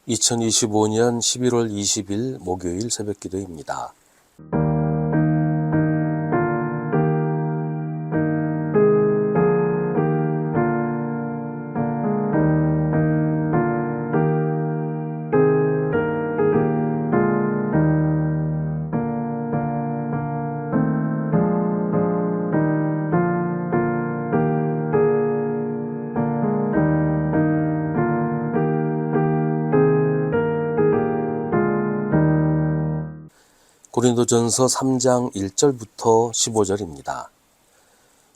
2025년 11월 20일 목요일 새벽 기도입니다. 고린도전서 3장 1절부터 15절입니다.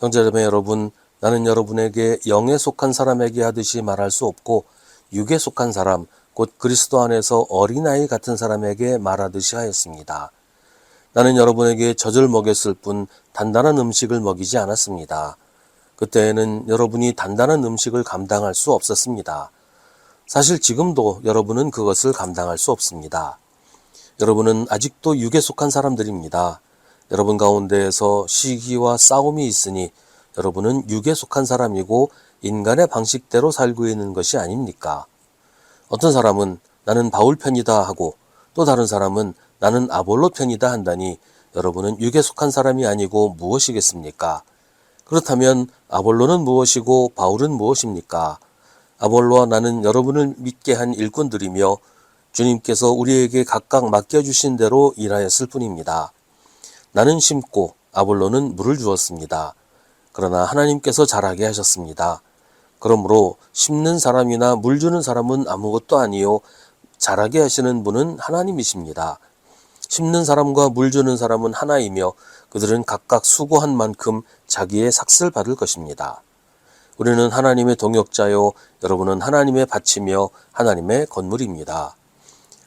형제자매 여러분, 나는 여러분에게 영에 속한 사람에게 하듯이 말할 수 없고 육에 속한 사람, 곧 그리스도 안에서 어린아이 같은 사람에게 말하듯이 하였습니다. 나는 여러분에게 젖을 먹였을 뿐 단단한 음식을 먹이지 않았습니다. 그때에는 여러분이 단단한 음식을 감당할 수 없었습니다. 사실 지금도 여러분은 그것을 감당할 수 없습니다. 여러분은 아직도 육에 속한 사람들입니다. 여러분 가운데에서 시기와 싸움이 있으니 여러분은 육에 속한 사람이고 인간의 방식대로 살고 있는 것이 아닙니까? 어떤 사람은 나는 바울 편이다 하고 또 다른 사람은 나는 아볼로 편이다 한다니 여러분은 육에 속한 사람이 아니고 무엇이겠습니까? 그렇다면 아볼로는 무엇이고 바울은 무엇입니까? 아볼로와 나는 여러분을 믿게 한 일꾼들이며 주님께서 우리에게 각각 맡겨주신 대로 일하였을 뿐입니다. 나는 심고 아볼로는 물을 주었습니다. 그러나 하나님께서 자라게 하셨습니다. 그러므로 심는 사람이나 물 주는 사람은 아무것도 아니요 자라게 하시는 분은 하나님이십니다. 심는 사람과 물 주는 사람은 하나이며 그들은 각각 수고한 만큼 자기의 삭슬 받을 것입니다. 우리는 하나님의 동역자요 여러분은 하나님의 밭이며 하나님의 건물입니다.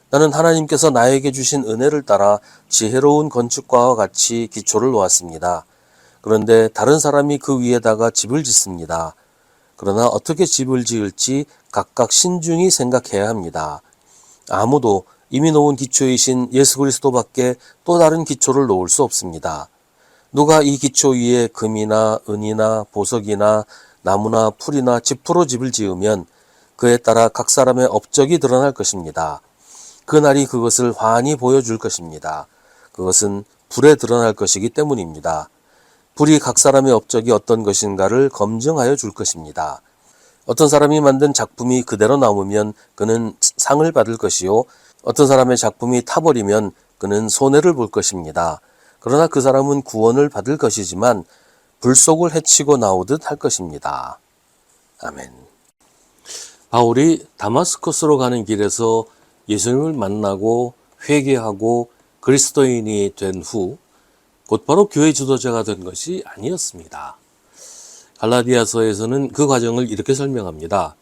나는 하나님께서 나에게 주신 은혜를 따라 지혜로운 건축가와 같이 기초를 놓았습니다. 그런데 다른 사람이 그 위에다가 집을 짓습니다. 그러나 어떻게 집을 지을지 각각 신중히 생각해야 합니다. 아무도 이미 놓은 기초이신 예수 그리스도밖에 또 다른 기초를 놓을 수 없습니다. 누가 이 기초 위에 금이나 은이나 보석이나 나무나 풀이나 지푸로 집을 지으면 그에 따라 각 사람의 업적이 드러날 것입니다. 그날이 그것을 환히 보여줄 것입니다. 그것은 불에 드러날 것이기 때문입니다. 불이 각 사람의 업적이 어떤 것인가를 검증하여 줄 것입니다. 어떤 사람이 만든 작품이 그대로 남으면 그는 상을 받을 것이요 어떤 사람의 작품이 타버리면 그는 손해를 볼 것입니다. 그러나 그 사람은 구원을 받을 것이지만 불속을 헤치고 나오듯 할 것입니다. 아멘. 바울이 다마스커스로 가는 길에서 예수님을 만나고 회개하고 그리스도인이 된 후 곧바로 교회 지도자가 된 것이 아니었습니다. 갈라디아서에서는 그 과정을 이렇게 설명합니다.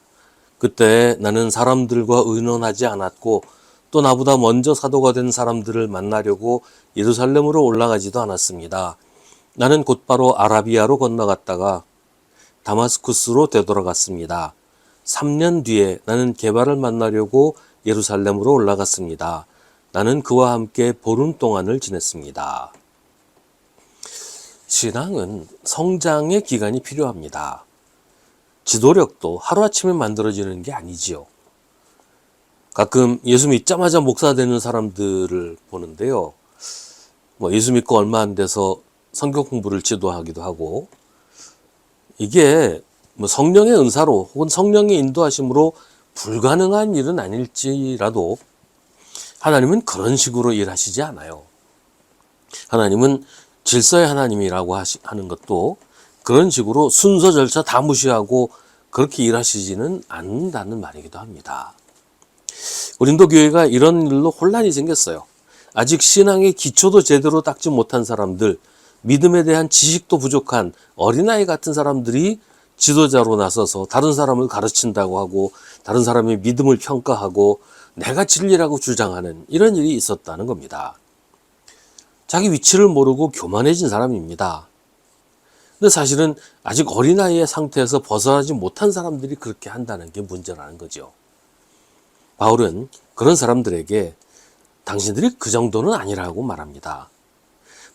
그때 나는 사람들과 의논하지 않았고 또 나보다 먼저 사도가 된 사람들을 만나려고 예루살렘으로 올라가지도 않았습니다. 나는 곧바로 아라비아로 건너갔다가 다마스쿠스로 되돌아갔습니다. 3년 뒤에 나는 게바를 만나려고 예루살렘으로 올라갔습니다. 나는 그와 함께 보름 동안을 지냈습니다. 신앙은 성장의 기간이 필요합니다. 지도력도 하루아침에 만들어지는 게 아니지요. 가끔 예수 믿자마자 목사 되는 사람들을 보는데요. 예수 믿고 얼마 안 돼서 성경 공부를 지도하기도 하고 이게 성령의 은사로 혹은 성령의 인도하심으로 불가능한 일은 아닐지라도 하나님은 그런 식으로 일하시지 않아요. 하나님은 질서의 하나님이라고 하는 것도 그런 식으로 순서 절차 다 무시하고 그렇게 일하시지는 않는다는 말이기도 합니다. 고린도 교회가 이런 일로 혼란이 생겼어요. 아직 신앙의 기초도 제대로 닦지 못한 사람들, 믿음에 대한 지식도 부족한 어린아이 같은 사람들이 지도자로 나서서 다른 사람을 가르친다고 하고 다른 사람의 믿음을 평가하고 내가 진리라고 주장하는 이런 일이 있었다는 겁니다. 자기 위치를 모르고 교만해진 사람입니다. 근데 사실은 아직 어린아이의 상태에서 벗어나지 못한 사람들이 그렇게 한다는 게 문제라는 거죠. 바울은 그런 사람들에게 당신들이 그 정도는 아니라고 말합니다.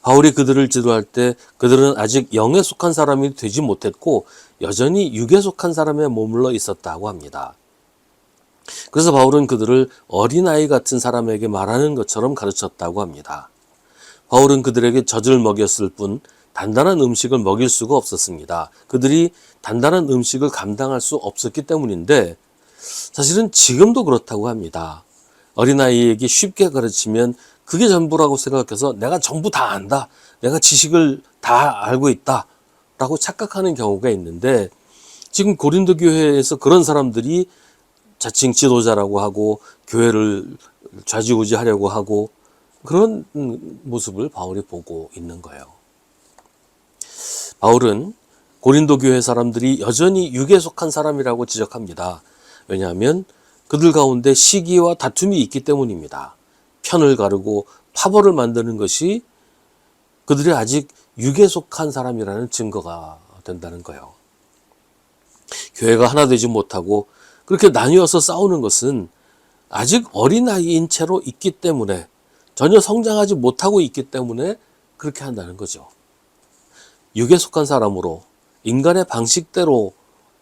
바울이 그들을 지도할 때 그들은 아직 영에 속한 사람이 되지 못했고 여전히 육에 속한 사람에 머물러 있었다고 합니다. 그래서 바울은 그들을 어린아이 같은 사람에게 말하는 것처럼 가르쳤다고 합니다. 바울은 그들에게 젖을 먹였을 뿐 단단한 음식을 먹일 수가 없었습니다. 그들이 단단한 음식을 감당할 수 없었기 때문인데 사실은 지금도 그렇다고 합니다. 어린아이에게 쉽게 가르치면 그게 전부라고 생각해서 내가 전부 다 안다. 내가 지식을 다 알고 있다. 라고 착각하는 경우가 있는데 지금 고린도 교회에서 그런 사람들이 자칭 지도자라고 하고 교회를 좌지우지하려고 하고 그런 모습을 바울이 보고 있는 거예요. 바울은 고린도 교회 사람들이 여전히 육에 속한 사람이라고 지적합니다. 왜냐하면 그들 가운데 시기와 다툼이 있기 때문입니다. 편을 가르고 파벌을 만드는 것이 그들이 아직 육에 속한 사람이라는 증거가 된다는 거예요. 교회가 하나 되지 못하고 그렇게 나뉘어서 싸우는 것은 아직 어린아이인 채로 있기 때문에 전혀 성장하지 못하고 있기 때문에 그렇게 한다는 거죠. 육에 속한 사람으로 인간의 방식대로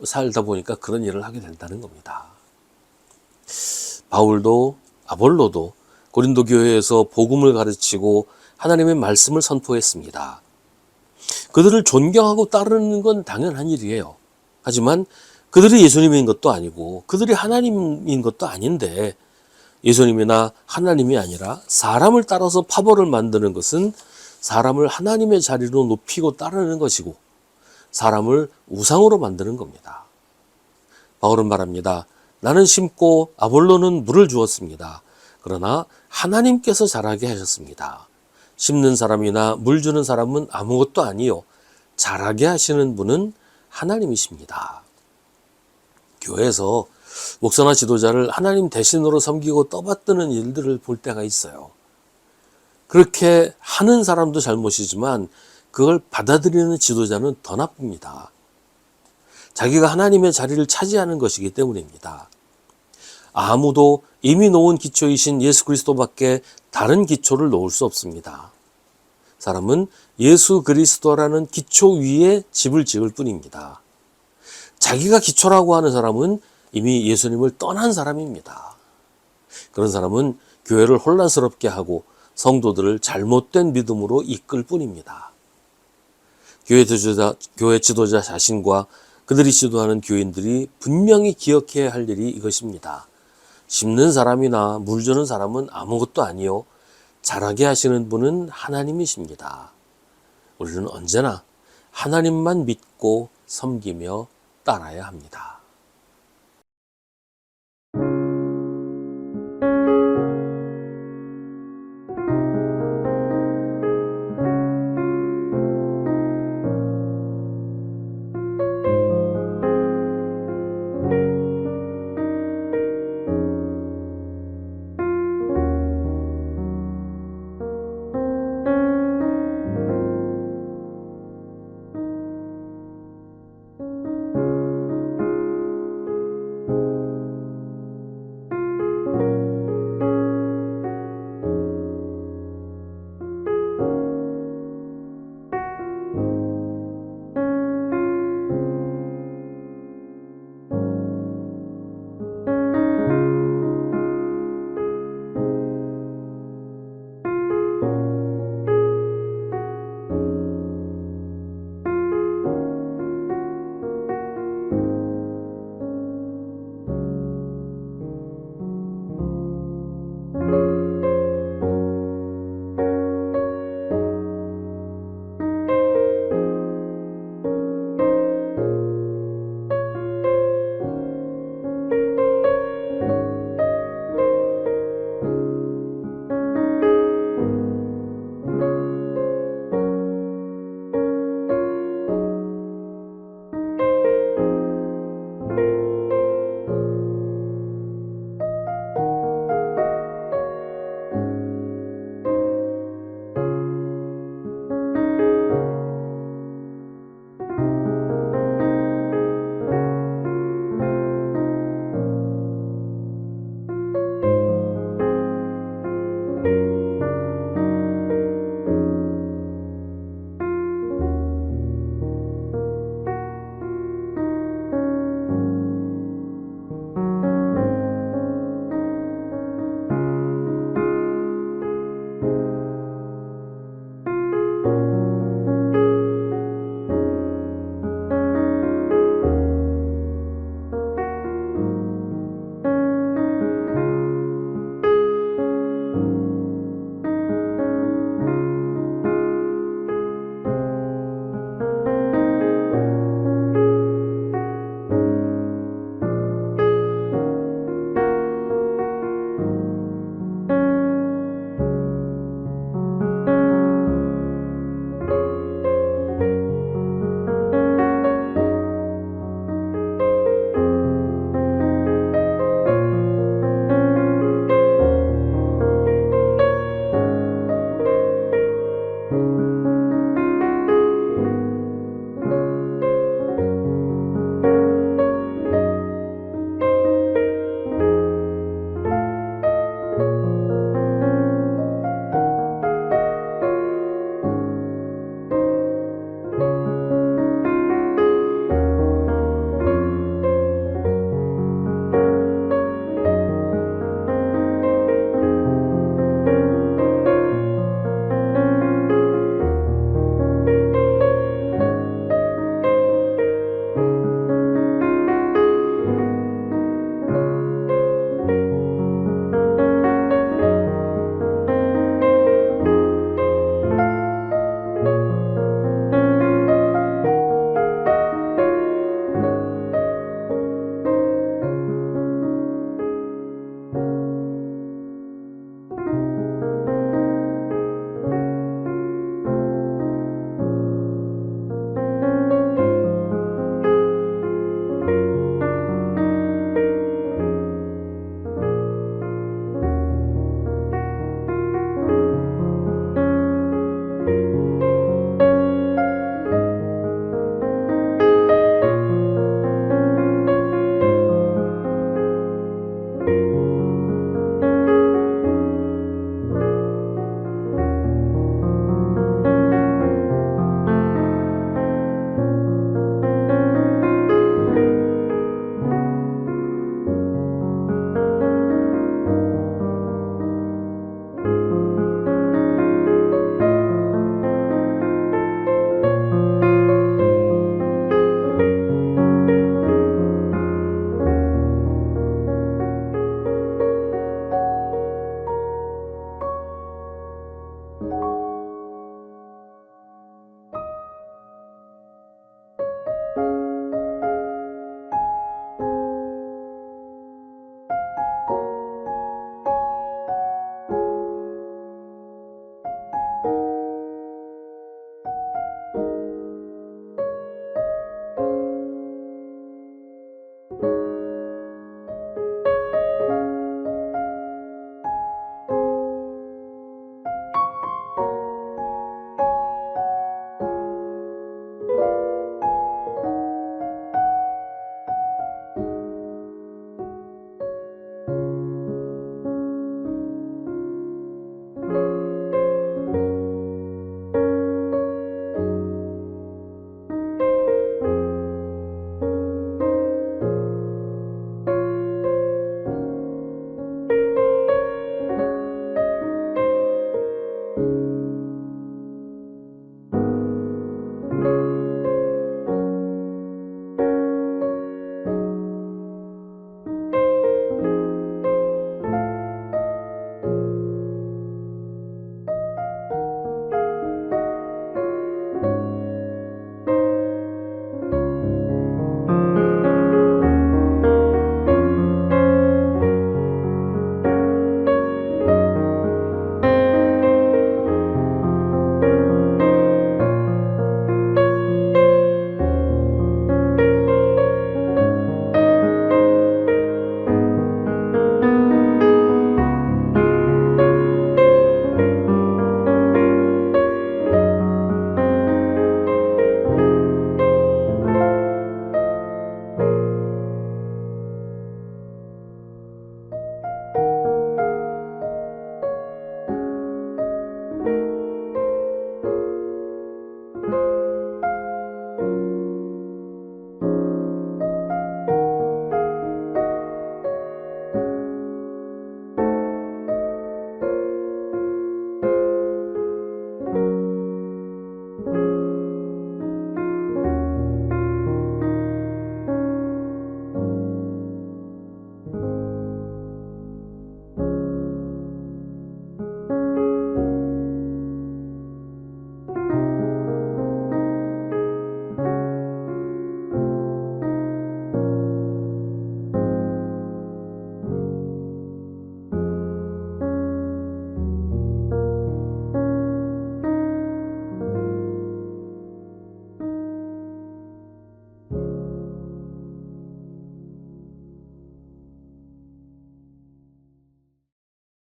살다 보니까 그런 일을 하게 된다는 겁니다. 바울도 아볼로도 고린도 교회에서 복음을 가르치고 하나님의 말씀을 선포했습니다. 그들을 존경하고 따르는 건 당연한 일이에요. 하지만 그들이 예수님인 것도 아니고 그들이 하나님인 것도 아닌데 예수님이나 하나님이 아니라 사람을 따라서 파벌을 만드는 것은 사람을 하나님의 자리로 높이고 따르는 것이고 사람을 우상으로 만드는 겁니다. 바울은 말합니다. 나는 심고 아볼로는 물을 주었습니다. 그러나 하나님께서 자라게 하셨습니다. 심는 사람이나 물 주는 사람은 아무것도 아니요 자라게 하시는 분은 하나님이십니다. 교회에서 목사나 지도자를 하나님 대신으로 섬기고 떠받드는 일들을 볼 때가 있어요. 그렇게 하는 사람도 잘못이지만 그걸 받아들이는 지도자는 더 나쁩니다. 자기가 하나님의 자리를 차지하는 것이기 때문입니다. 아무도 이미 놓은 기초이신 예수 그리스도밖에 다른 기초를 놓을 수 없습니다. 사람은 예수 그리스도라는 기초 위에 집을 지을 뿐입니다. 자기가 기초라고 하는 사람은 이미 예수님을 떠난 사람입니다. 그런 사람은 교회를 혼란스럽게 하고 성도들을 잘못된 믿음으로 이끌 뿐입니다. 교회 지도자 자신과 그들이 지도하는 교인들이 분명히 기억해야 할 일이 이것입니다. 심는 사람이나 물 주는 사람은 아무것도 아니요 자라게 하시는 분은 하나님이십니다. 우리는 언제나 하나님만 믿고 섬기며 따라야 합니다.